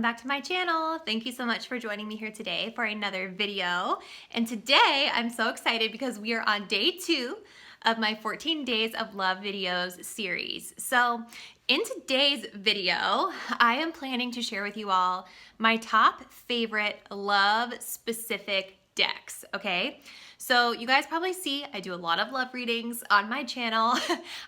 welcome back to my channel. Thank you so much for joining me here today for another video. And today I'm so excited because we are on day 2 of my 14 Days of Love videos series. So in today's video, I am planning to share with you all my top favorite love specific decks, okay? So you guys probably see I do a lot of love readings on my channel.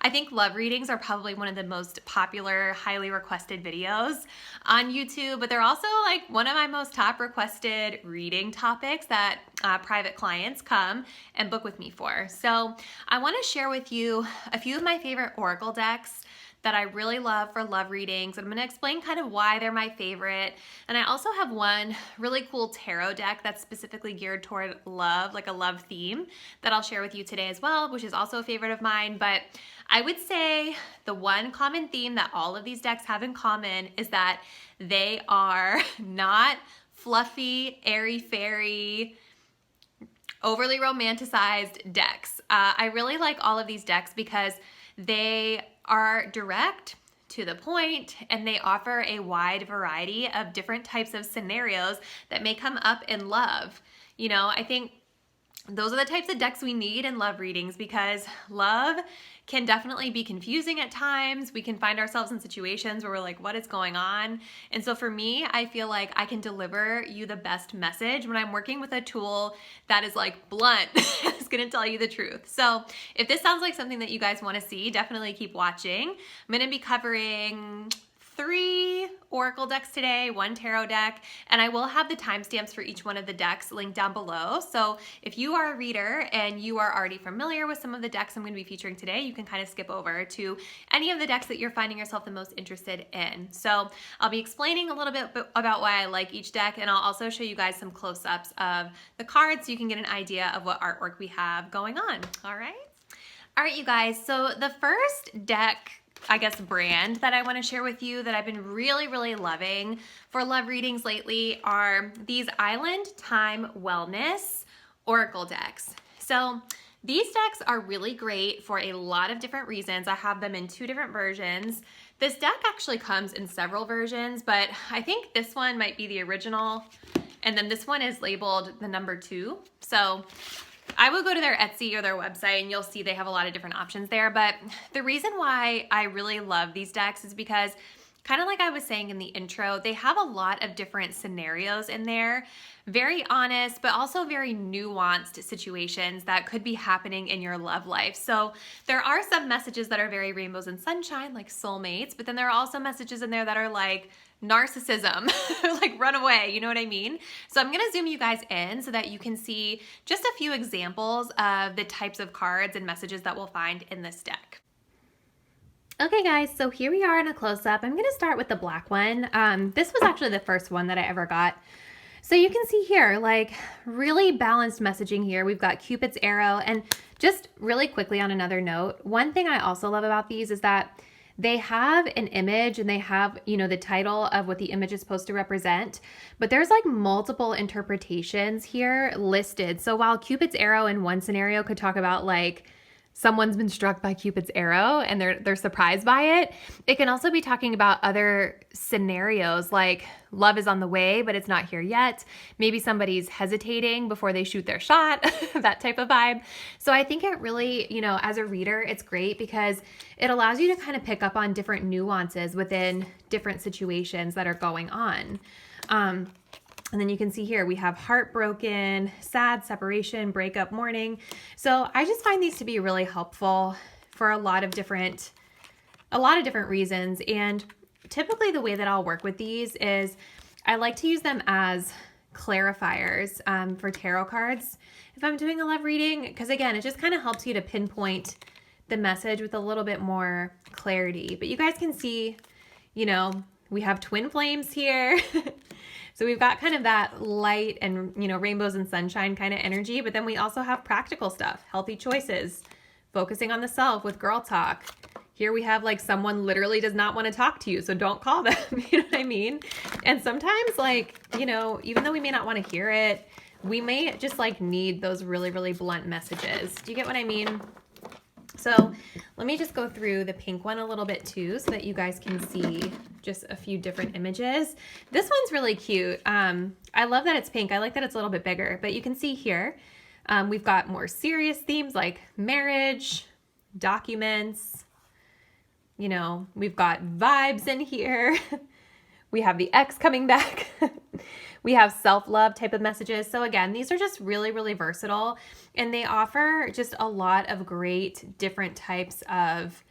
I think love readings are probably one of the most popular, highly requested videos on YouTube, but they're also like one of my most top requested reading topics that private clients come and book with me for. So I want to share with you a few of my favorite oracle decks that I really love for love readings. I'm gonna explain kind of why they're my favorite. And I also have one really cool tarot deck that's specifically geared toward love, like a love theme, that I'll share with you today as well, which is also a favorite of mine. But I would say the one common theme that all of these decks have in common is that they are not fluffy, airy-fairy, overly romanticized decks. I really like all of these decks because they are direct, to the point, and they offer a wide variety of different types of scenarios that may come up in love. You know, I think those are the types of decks we need in love readings because love can definitely be confusing at times. We can find ourselves in situations where we're like, what is going on? And so for me, I feel like I can deliver you the best message when I'm working with a tool that is like blunt. It's gonna tell you the truth. So if this sounds like something that you guys wanna see, definitely keep watching. I'm gonna be covering 3 oracle decks today, 1 tarot deck, and I will have the timestamps for each one of the decks linked down below. So if you are a reader and you are already familiar with some of the decks I'm going to be featuring today, you can kind of skip over to any of the decks that you're finding yourself the most interested in. So I'll be explaining a little bit about why I like each deck, and I'll also show you guys some close-ups of the cards so you can get an idea of what artwork we have going on. All right? All right, you guys, so the first deck, I guess, brand that I want to share with you that I've been really loving for love readings lately are these Island Time Wellness Oracle decks. So these decks are really great for a lot of different reasons. I have them in 2 different versions. This deck actually comes in several versions, but I think this one might be the original, and then this one is labeled the number 2. So I will go to their Etsy or their website and you'll see they have a lot of different options there. But the reason why I really love these decks is because, kind of like I was saying in the intro, they have a lot of different scenarios in there. Very honest, but also very nuanced situations that could be happening in your love life. So there are some messages that are very rainbows and sunshine, like soulmates, but then there are also messages in there that are like narcissism, like run away, you know what I mean? So I'm gonna zoom you guys in so that you can see just a few examples of the types of cards and messages that we'll find in this deck. Okay guys, so here we are in a close-up. I'm gonna start with the black one. This was actually the first one that I ever got. So you can see here, like really balanced messaging here. We've got Cupid's arrow, and just really quickly on another note, one thing I also love about these is that they have an image and they have, you know, the title of what the image is supposed to represent, but there's like multiple interpretations here listed. So while Cupid's arrow in one scenario could talk about like someone's been struck by Cupid's arrow and they're surprised by it, it can also be talking about other scenarios like love is on the way, but it's not here yet. Maybe somebody's hesitating before they shoot their shot, that type of vibe. So I think it really, you know, as a reader, it's great because it allows you to kind of pick up on different nuances within different situations that are going on. And then you can see here, we have heartbroken, sad, separation, breakup, mourning. So I just find these to be really helpful for a lot of different reasons. And typically the way that I'll work with these is I like to use them as clarifiers for tarot cards if I'm doing a love reading, because again, it just kind of helps you to pinpoint the message with a little bit more clarity. But you guys can see, you know, we have twin flames here. So we've got kind of that light and, you know, rainbows and sunshine kind of energy, but then we also have practical stuff, healthy choices, focusing on the self with girl talk. Here we have like someone literally does not want to talk to you, so don't call them, you know what I mean? And sometimes, like, you know, even though we may not want to hear it, we may just like need those really blunt messages. Do you get what I mean? So let me just go through the pink one a little bit too so that you guys can see just a few different images. This one's really cute. I love that it's pink. I like that it's a little bit bigger, but you can see here we've got more serious themes like marriage, documents, you know, we've got vibes in here. We have the ex coming back. We have self-love type of messages. So again, these are just really, really versatile, and they offer just a lot of great different types of,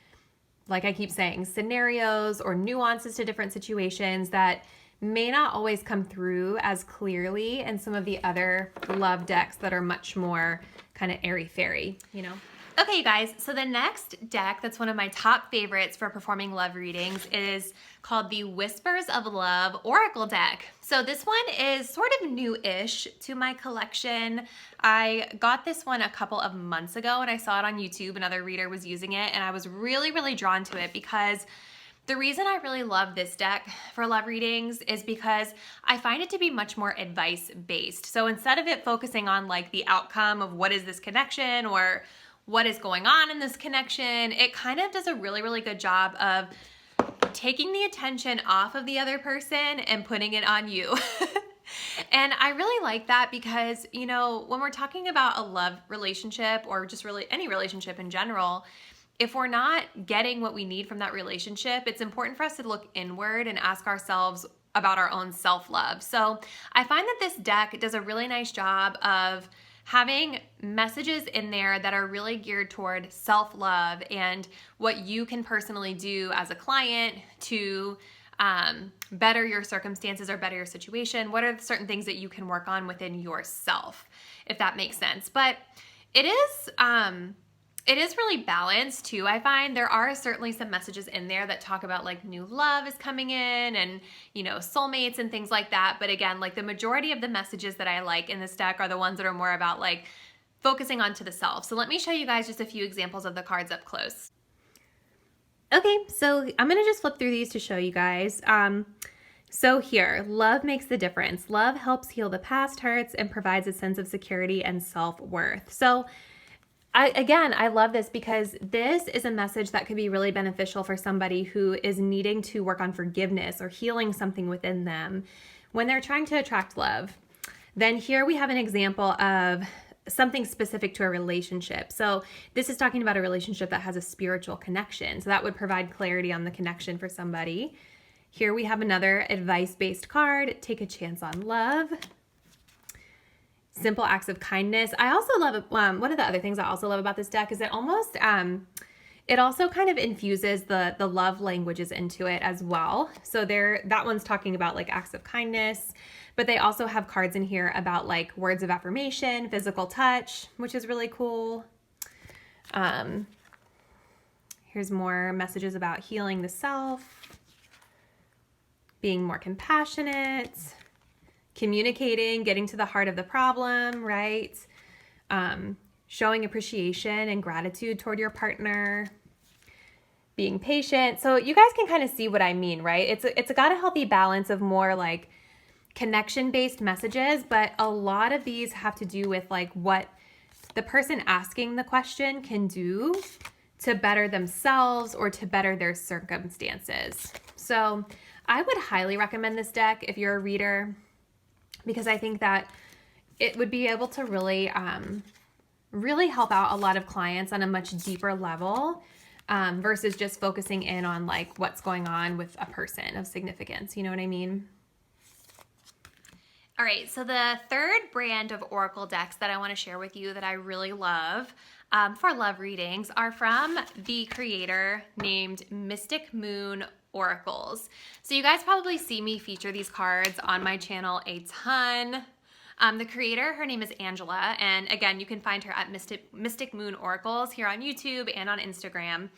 like I keep saying, scenarios or nuances to different situations that may not always come through as clearly in some of the other love decks that are much more kind of airy-fairy, you know? Okay, you guys, so the next deck that's one of my top favorites for performing love readings is called the Whispers of Love Oracle deck. So this one is sort of new-ish to my collection. I got this one a couple of months ago and I saw it on YouTube. Another reader was using it and I was really, really drawn to it because the reason I really love this deck for love readings is because I find it to be much more advice-based. So instead of it focusing on like the outcome of what is this connection or what is going on in this connection, it kind of does a really, really good job of taking the attention off of the other person and putting it on you. And I really like that because, you know, when we're talking about a love relationship or just really any relationship in general, if we're not getting what we need from that relationship, it's important for us to look inward and ask ourselves about our own self-love. So I find that this deck does a really nice job of having messages in there that are really geared toward self-love and what you can personally do as a client to better your circumstances or better your situation. What are certain things that you can work on within yourself, if that makes sense. But it is really balanced too. I find there are certainly some messages in there that talk about like new love is coming in and, you know, soulmates and things like that. But again, like the majority of the messages that I like in this deck are the ones that are more about like focusing onto the self. So let me show you guys just a few examples of the cards up close. Okay, so I'm gonna just flip through these to show you guys. So here, love makes the difference. Love helps heal the past hurts and provides a sense of security and self-worth. So I love this because this is a message that could be really beneficial for somebody who is needing to work on forgiveness or healing something within them when they're trying to attract love. Then here we have an example of something specific to a relationship. So this is talking about a relationship that has a spiritual connection. So that would provide clarity on the connection for somebody. Here we have another advice-based card, Take a Chance on Love. Simple acts of kindness. I also love, one of the other things I also love about this deck is it almost, it also kind of infuses the love languages into it as well. So that one's talking about like acts of kindness, but they also have cards in here about like words of affirmation, physical touch, which is really cool. Here's more messages about healing the self, being more compassionate, communicating, getting to the heart of the problem, right? Showing appreciation and gratitude toward your partner, being patient. So you guys can kind of see what I mean, right? It's got a healthy balance of more like connection-based messages, but a lot of these have to do with like what the person asking the question can do to better themselves or to better their circumstances. So I would highly recommend this deck if you're a reader, because I think that it would be able to really, really help out a lot of clients on a much deeper level versus just focusing in on like what's going on with a person of significance. You know what I mean? All right, so the third brand of Oracle decks that I want to share with you that I really love for love readings are from the creator named Mystic Moon Oracles. So you guys probably see me feature these cards on my channel a ton. The creator, her name is Angela, and again, you can find her at Mystic Moon Oracles here on YouTube and on Instagram.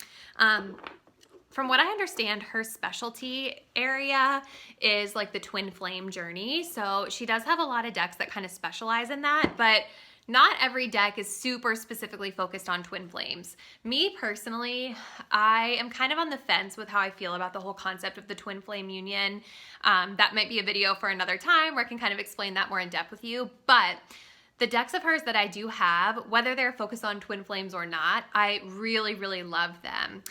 From what I understand, her specialty area is like the twin flame journey. So she does have a lot of decks that kind of specialize in that, but not every deck is super specifically focused on twin flames. Me personally, I am kind of on the fence with how I feel about the whole concept of the twin flame union. That might be a video for another time where I can kind of explain that more in depth with you. But the decks of hers that I do have, whether they're focused on twin flames or not, I really, really love them.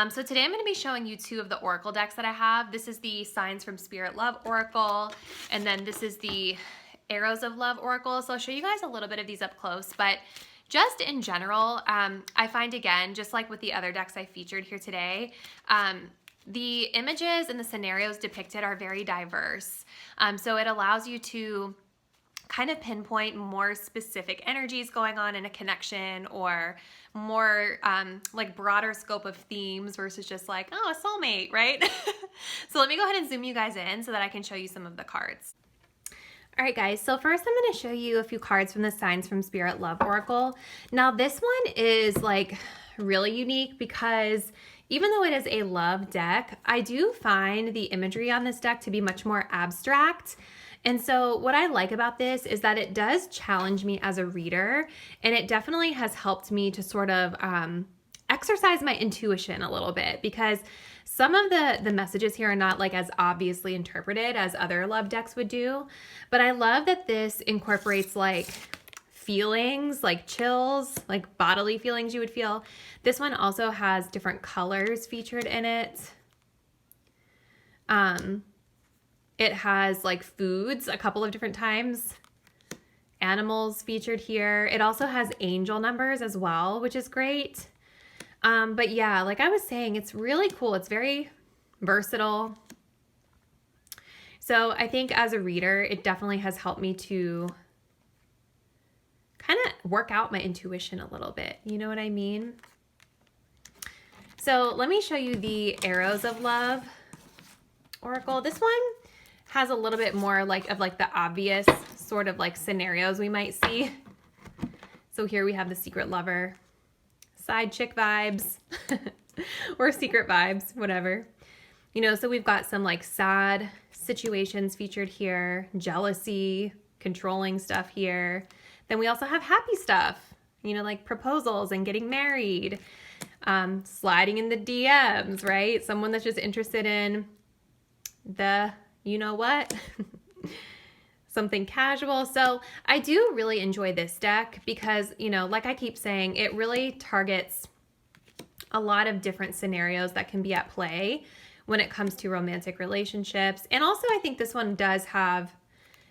So today I'm going to be showing you 2 of the oracle decks that I have. This is the Signs from Spirit Love Oracle, and then this is the Arrows of Love Oracle. So I'll show you guys a little bit of these up close, but just in general, I find, again, just like with the other decks I featured here today, the images and the scenarios depicted are very diverse. So it allows you to kind of pinpoint more specific energies going on in a connection, or more like broader scope of themes versus just like, oh, a soulmate, right? So let me go ahead and zoom you guys in so that I can show you some of the cards. All right, guys, so first I'm going to show you a few cards from the Signs from Spirit Love Oracle. Now this one is like really unique because even though it is a love deck, I do find the imagery on this deck to be much more abstract. And so what I like about this is that it does challenge me as a reader, and it definitely has helped me to sort of exercise my intuition a little bit, because some of the messages here are not like as obviously interpreted as other love decks would do. But I love that this incorporates like feelings, like chills, like bodily feelings you would feel. This one also has different colors featured in it. It has like foods a couple of different times, animals featured here. It also has angel numbers as well, which is great. But yeah, like I was saying, it's really cool. It's very versatile. So I think as a reader, it definitely has helped me to kind of work out my intuition a little bit. You know what I mean? So let me show you the Arrows of Love Oracle. This one has a little bit more like of like the obvious sort of like scenarios we might see. So here we have the secret lover, side chick vibes, or secret vibes, whatever. You know, so we've got some like sad situations featured here, jealousy, controlling stuff here. Then we also have happy stuff, you know, like proposals and getting married, sliding in the DMs, right? Someone that's just interested in the, you know what, something casual. So I do really enjoy this deck because, you know, like I keep saying, it really targets a lot of different scenarios that can be at play when it comes to romantic relationships. And also I think this one does have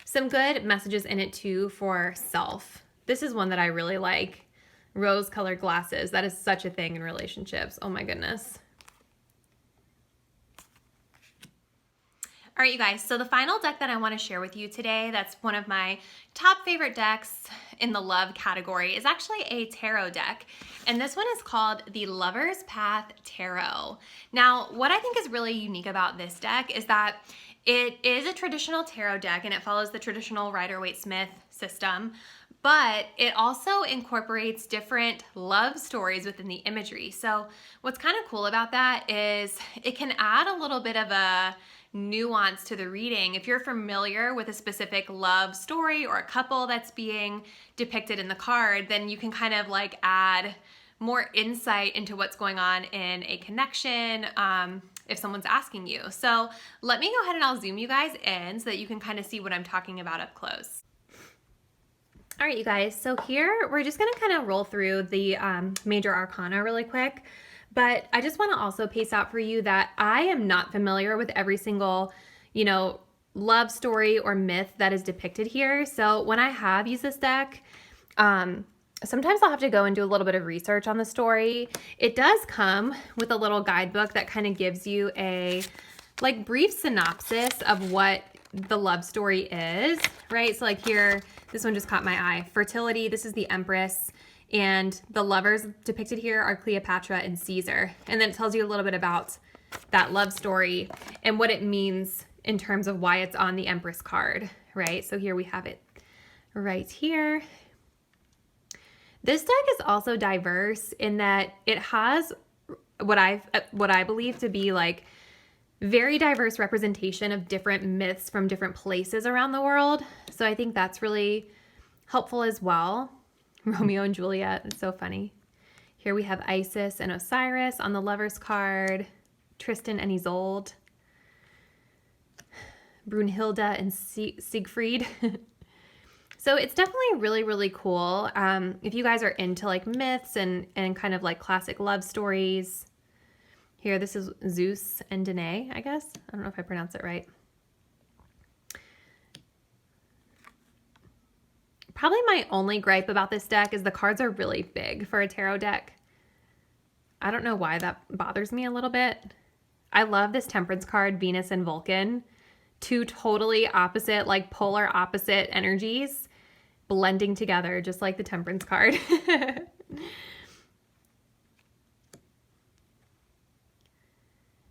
some good messages in it too for self. This is one that I really like. Rose-colored glasses. That is such a thing in relationships. Oh my goodness. All right, you guys, so the final deck that I want to share with you today, that's one of my top favorite decks in the love category, is actually a tarot deck. And this one is called the Lover's Path Tarot. Now, what I think is really unique about this deck is that it is a traditional tarot deck and it follows the traditional Rider-Waite-Smith system, but it also incorporates different love stories within the imagery. So what's kind of cool about that is it can add a little bit of a nuance to the reading. If you're familiar with a specific love story or a couple that's being depicted in the card, then you can kind of like add more insight into what's going on in a connection if someone's asking you. So let me go ahead and I'll zoom you guys in so that you can kind of see what I'm talking about up close. All right, you guys, so here we're just gonna kind of roll through the major arcana really quick. But I just want to also pace out for you that I am not familiar with every single, you know, love story or myth that is depicted here. So when I have used this deck, sometimes I'll have to go and do a little bit of research on the story. It does come with a little guidebook that kind of gives you a like brief synopsis of what the love story is, right? So like here, this one just caught my eye. Fertility, this is the Empress. And the lovers depicted here are Cleopatra and Caesar. And then it tells you a little bit about that love story and what it means in terms of why it's on the Empress card, right? So here we have it right here. This deck is also diverse in that it has what I believe to be like very diverse representation of different myths from different places around the world. So I think that's really helpful as well. Romeo and Juliet, it's so funny. Here we have Isis and Osiris on the Lover's card, Tristan and Isolde, Brunhilde and Siegfried. So it's definitely really, really cool. If you guys are into like myths and kind of like classic love stories. Here, this is Zeus and Danae, I guess. I don't know if I pronounced it right. Probably my only gripe about this deck is the cards are really big for a tarot deck. I don't know why that bothers me a little bit. I love this Temperance card, Venus and Vulcan. Two totally opposite, like polar opposite energies blending together, just like the Temperance card.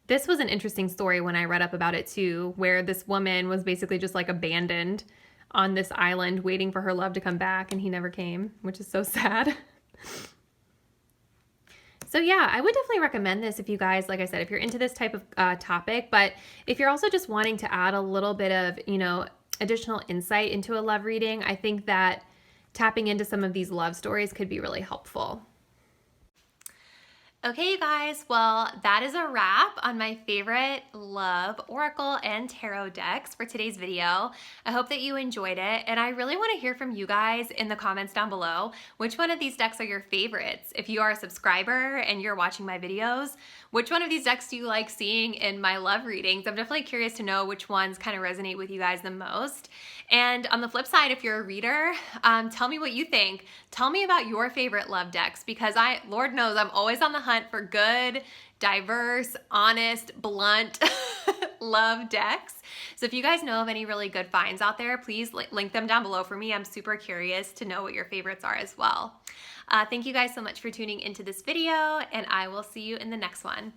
This was an interesting story when I read up about it too, where this woman was basically just like abandoned on this island waiting for her love to come back, and he never came, which is so sad. So yeah, I would definitely recommend this if you guys, like I said, if you're into this type of topic, but if you're also just wanting to add a little bit of, you know, additional insight into a love reading, I think that tapping into some of these love stories could be really helpful. Okay, you guys, well, that is a wrap on my favorite love, oracle, and tarot decks for today's video. I hope that you enjoyed it, and I really want to hear from you guys in the comments down below. Which one of these decks are your favorites? If you are a subscriber and you're watching my videos, which one of these decks do you like seeing in my love readings? I'm definitely curious to know which ones kind of resonate with you guys the most. And on the flip side, if you're a reader, tell me what you think. Tell me about your favorite love decks, because Lord knows, I'm always on the hunt for good, diverse, honest, blunt love decks. So if you guys know of any really good finds out there, please link them down below for me. I'm super curious to know what your favorites are as well. Thank you guys so much for tuning into this video, and I will see you in the next one.